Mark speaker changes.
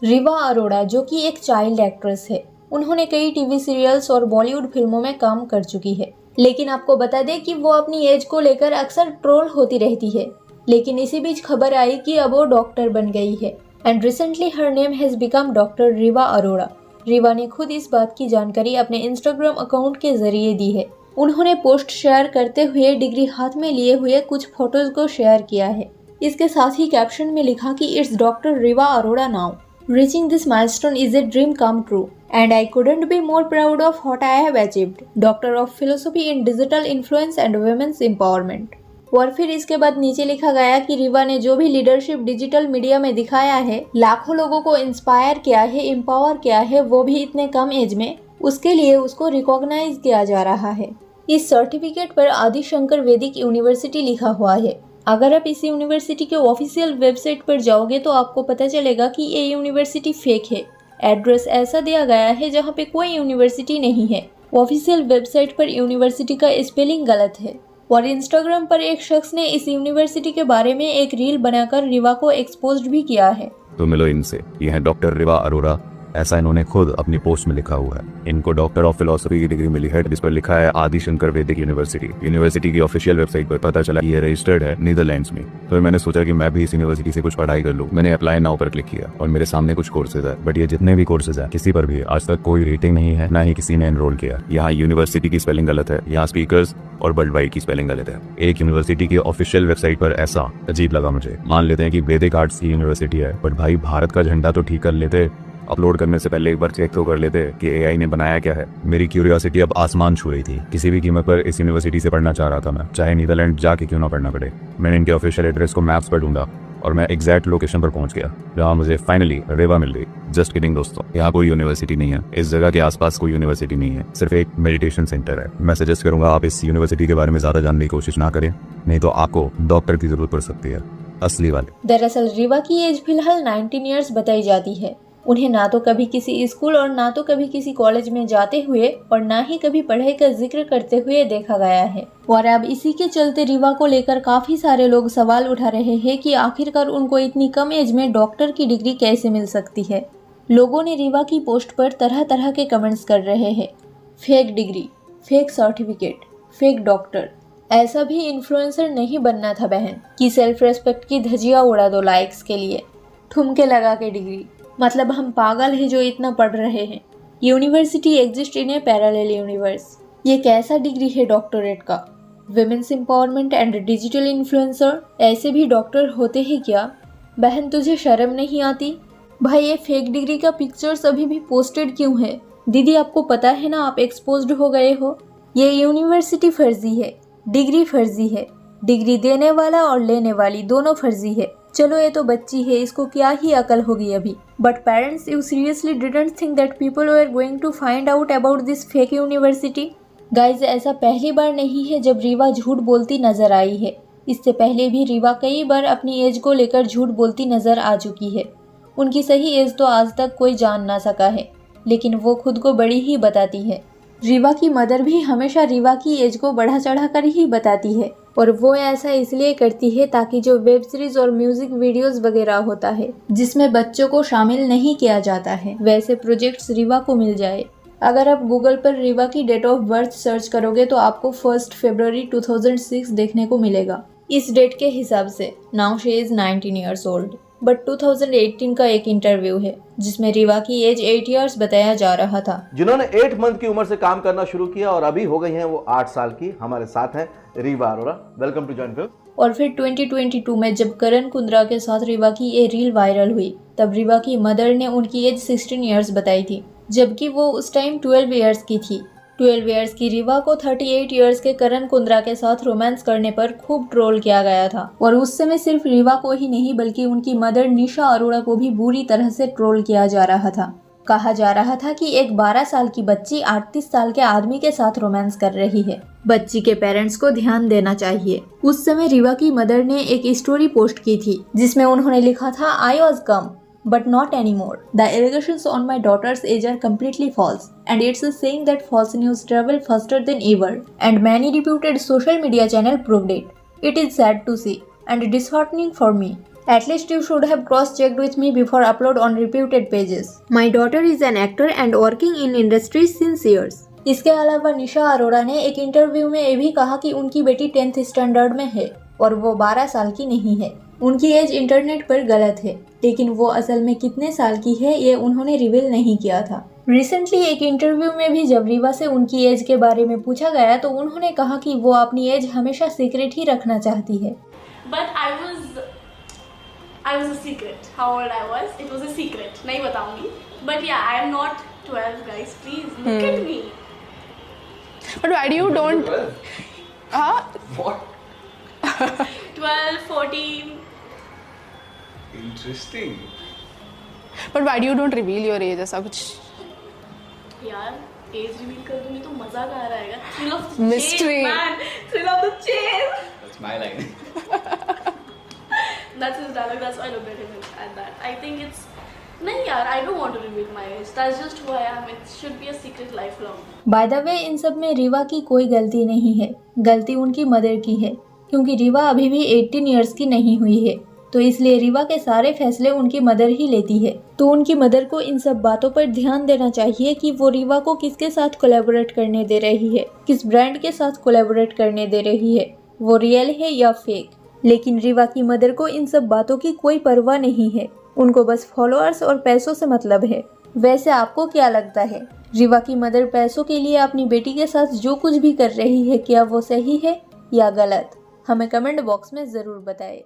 Speaker 1: रीवा अरोड़ा जो कि एक चाइल्ड एक्ट्रेस है, उन्होंने कई टीवी सीरियल्स और बॉलीवुड फिल्मों में काम कर चुकी है। लेकिन आपको बता दें कि वो अपनी एज को लेकर अक्सर ट्रोल होती रहती है। लेकिन इसी बीच खबर आई कि अब वो डॉक्टर बन गई है and recently her name has become doctor Rewa Arora. Rewa ने खुद इस बात की जानकारी अपने इंस्टाग्राम अकाउंट के जरिए दी है। उन्होंने पोस्ट शेयर करते हुए डिग्री हाथ में लिए हुए कुछ फोटोज को शेयर किया है। इसके साथ ही कैप्शन में लिखा कि it's doctor Rewa Arora now. Reaching this milestone is a dream come true, and I couldn't be more proud of what I have achieved. Doctor of Philosophy in Digital Influence and Women's Empowerment. और फिर इसके बाद नीचे लिखा गया कि रीवा ने जो भी लीडरशिप डिजिटल मीडिया में दिखाया है, लाखों लोगों को इंस्पायर किया है, एम्पावर किया है, वो भी इतने कम एज में, उसके लिए उसको रिकॉग्नाइज किया जा रहा है। इस सर्टिफिकेट पर आदि शंकर वैदिक यूनिवर्सिटी लिखा हुआ है। अगर आप इस यूनिवर्सिटी के ऑफिशियल वेबसाइट पर जाओगे तो आपको पता चलेगा कि ये यूनिवर्सिटी फेक है। एड्रेस ऐसा दिया गया है जहाँ पे कोई यूनिवर्सिटी नहीं है। ऑफिशियल वेबसाइट पर यूनिवर्सिटी का स्पेलिंग गलत है। और इंस्टाग्राम पर एक शख्स ने इस यूनिवर्सिटी के बारे में एक रील बनाकर रीवा को एक्सपोज भी किया है।
Speaker 2: तो मिलो इनसे, ये है डॉक्टर रीवा अरोड़ा, ऐसा इन्होंने खुद अपनी पोस्ट में लिखा हुआ है। इनको डॉक्टर ऑफ फिलोसफी की डिग्री मिली है, जिस पर लिखा है आदि शंकर वैदिक यूनिवर्सिटी। यूनिवर्सिटी की ऑफिशियल वेबसाइट पर पता चला ये रजिस्टर्ड है नीदरलैंड्स में। तो मैंने सोचा कि मैं भी इस यूनिवर्सिटी से कुछ पढ़ाई कर लूं। मैंने अप्लाई नाउ पर क्लिक किया और मेरे सामने कुछ कोर्सेज है, बट ये जितने भी कोर्सेज है किसी पर भी आज तक कोई रेटिंग नहीं है, ना ही किसी ने एनरोल किया। यहाँ यूनिवर्सिटी की स्पेलिंग गलत है, यहाँ स्पीकर्स और वर्ल्ड वाइड की स्पेलिंग गलत है। एक यूनिवर्सिटी की ऑफिशियल वेबसाइट पर ऐसा अजीब लगा मुझे। मान लेते हैं कि वैदिक आर्ट्स की यूनिवर्सिटी है, बट भाई भारत का झंडा तो ठीक कर लेते, अपलोड करने से पहले एक बार चेक तो कर लेते कि एआई ने बनाया क्या है। मेरी क्यूरियोसिटी अब आसमान छू रही थी। किसी भी कीमत पर इस यूनिवर्सिटी से पढ़ना चाह रहा था मैं, चाहे नीदरलैंड जाके क्यों ना पढ़ना पड़े। मैंने इनके ऑफिशियल एड्रेस को मैप्स पर ढूंढा और मैं एग्जैक्ट लोकेशन पर पहुंच गया, जहां मुझे फाइनली रीवा मिल गई। जस्ट किडिंग दोस्तों, यहाँ कोई यूनिवर्सिटी नहीं है, इस जगह के आसपास कोई यूनिवर्सिटी नहीं है, सिर्फ एक मेडिटेशन सेंटर है। मैं सजेस्ट करूंगा आप इस यूनिवर्सिटी के बारे में ज्यादा जानने की कोशिश ना करें, नहीं तो आपको डॉक्टर की जरूरत पड़ सकती है, असली वाली।
Speaker 1: दरअसल रीवा की एज फिलहाल 19 ईयर्स बताई जाती है। उन्हें ना तो कभी किसी स्कूल और ना तो कभी किसी कॉलेज में जाते हुए और ना ही कभी पढ़ाई का जिक्र करते हुए देखा गया है। और अब इसी के चलते रीवा को लेकर काफी सारे लोग सवाल उठा रहे हैं कि आखिरकार उनको इतनी कम एज में डॉक्टर की डिग्री कैसे मिल सकती है। लोगों ने रीवा की पोस्ट पर तरह तरह के कमेंट्स कर रहे हैं। Fake degree, fake certificate, fake doctor. ऐसा भी इन्फ्लुएंसर नहीं बनना था बहन कि सेल्फ रेस्पेक्ट की धजिया उड़ा दो लाइक्स के लिए। ठुमके लगा के डिग्री, मतलब हम पागल हैं जो इतना पढ़ रहे हैं। University exist in A parallel universe. ये कैसा डिग्री है डॉक्टरेट का? Women's empowerment and digital influencer, ऐसे भी डॉक्टर होते हैं क्या? बहन तुझे शर्म नहीं आती? भाई ये फेक डिग्री का पिक्चर्स अभी भी पोस्टेड क्यों है? दीदी आपको पता है ना आप एक्सपोज्ड हो गए हो। ये यूनिवर्सिटी फर्जी है, डिग्री फर्जी है, डिग्री देने वाला और लेने वाली दोनों फर्जी है। चलो ये तो बच्ची है, इसको क्या ही अकल होगी अभी। But parents, you seriously didn't think that people were going to find out about this fake university? Guys ऐसा पहली बार नहीं है जब रीवा झूठ बोलती नजर आई है। इससे पहले भी रीवा कई बार अपनी एज को लेकर झूठ बोलती नजर आ चुकी है। उनकी सही एज तो आज तक कोई जान ना सका है, लेकिन वो खुद को बड़ी ही बताती है। रीवा की मदर भी हमेशा रीवा की एज को बढ़ा चढ़ा कर ही बताती है, और वो ऐसा इसलिए करती है ताकि जो वेब सीरीज और म्यूजिक वीडियोस वगैरह होता है जिसमें बच्चों को शामिल नहीं किया जाता है, वैसे प्रोजेक्ट्स रीवा को मिल जाए। अगर आप गूगल पर रीवा की डेट ऑफ बर्थ सर्च करोगे तो आपको 1 फरवरी 2006 देखने को मिलेगा। इस डेट के हिसाब से now she is 19 years old. But 2018 का एक इंटरव्यू है जिसमें रीवा की एज 8 इयर्स बताया जा रहा था।
Speaker 3: जिन्होंने 8 मंथ की उम्र से काम करना शुरू किया और अभी हो गई हैं वो 8 साल की। हमारे साथ हैं Riva Arora. Welcome to join film.
Speaker 1: और फिर 2022 में जब करण कुंद्रा के साथ रीवा की ये रील वायरल हुई, तब रीवा की मदर ने उनकी एज 16 इयर्स बताई थी, जबकि वो उस टाइम 12 इयर्स की थी। 12 इयर्स की रीवा को 38 इयर्स के करण कुंद्रा के साथ रोमांस करने पर खूब ट्रोल किया गया था। और उस समय सिर्फ रीवा को ही नहीं बल्कि उनकी मदर निशा अरोड़ा को भी बुरी तरह से ट्रोल किया जा रहा था। कहा जा रहा था कि एक 12 साल की बच्ची 38 साल के आदमी के साथ रोमांस कर रही है, बच्ची के पेरेंट्स को ध्यान देना चाहिए। उस समय रीवा की मदर ने एक स्टोरी पोस्ट की थी जिसमें उन्होंने लिखा था, I was come but not anymore. The allegations on my daughter's age are completely false, and it's a saying that false news travel faster than ever, and many reputed social media channel proved it. It is sad to see and disheartening for me. At least you should have cross-checked with me before upload on reputed pages. My daughter is an actor and working in industry since years. इसके अलावा निशा अरोड़ा ने एक interview में ये भी कहा कि उनकी बेटी 10th स्टैंडर्ड में है और वो 12 साल की नहीं है। उनकी एज इंटरनेट पर गलत है, लेकिन वो असल में कितने साल की है ये उन्होंने रिवील नहीं किया था। रिसेंटली एक इंटरव्यू में भी जब रीवा से उनकी एज के बारे में पूछा गया तो उन्होंने कहा कि वो अपनी एज हमेशा सीक्रेट ही रखना चाहती है।
Speaker 4: But I was a secret. How old I was? It was a secret. नहीं बताऊंगी. But yeah, I am not 12, guys. Please look at me.
Speaker 5: But why do you don't?
Speaker 3: What?
Speaker 4: 12, 14.
Speaker 3: Interesting.
Speaker 5: But why do you don't reveal your age? ऐसा कुछ
Speaker 4: यार as reveal कर दूंगी तो मजा कहाँ रहेगा? Thrill of the
Speaker 5: Mystery.
Speaker 4: chase, man. Thrill of the chase.
Speaker 3: That's my line.
Speaker 4: That's his dialogue. That's why I looked at him at that. I think it's नहीं यार, I don't want to reveal my age. That's just who I am. It should be a secret lifelong.
Speaker 1: By the way इन सब में रीवा की कोई गलती नहीं है, गलती उनकी मदर की है, क्योंकि रीवा अभी भी 18 इयर्स की नहीं हुई है, तो इसलिए रीवा के सारे फैसले उनकी मदर ही लेती है। तो उनकी मदर को इन सब बातों पर ध्यान देना चाहिए कि वो रीवा को किसके साथ कोलैबोरेट करने दे रही है, किस ब्रांड के साथ कोलैबोरेट करने दे रही है, वो रियल है या फेक। लेकिन रीवा की मदर को इन सब बातों की कोई परवाह नहीं है, उनको बस फॉलोअर्स और पैसों से मतलब है। वैसे आपको क्या लगता है, रीवा की मदर पैसों के लिए अपनी बेटी के साथ जो कुछ भी कर रही है, क्या वो सही है या गलत? हमें कमेंट बॉक्स में ज़रूर बताएं।